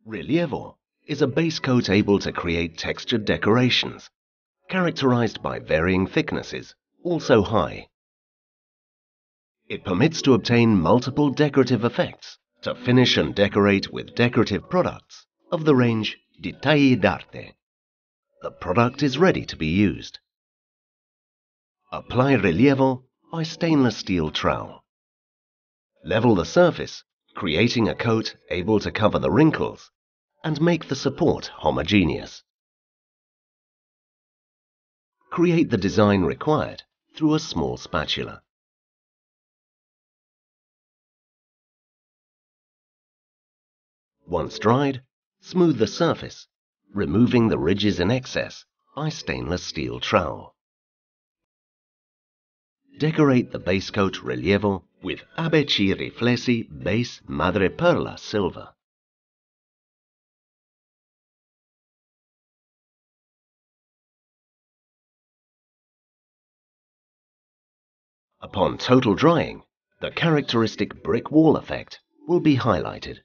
Rilievo is a base coat able to create textured decorations, characterized by varying thicknesses, also high. It permits to obtain multiple decorative effects to finish and decorate with decorative products of the range Dettagli d'arte. The product is ready to be used. Apply Rilievo by stainless steel trowel. Level the surface, creating a coat able to cover the wrinkles and make the support homogeneous. Create the design required through a small spatula. Once dried, smooth the surface, removing the ridges in excess by stainless steel trowel. Decorate the base coat Rilievo with ABC Riflessi Base Madreperla Silver. Upon total drying, the characteristic brick wall effect will be highlighted.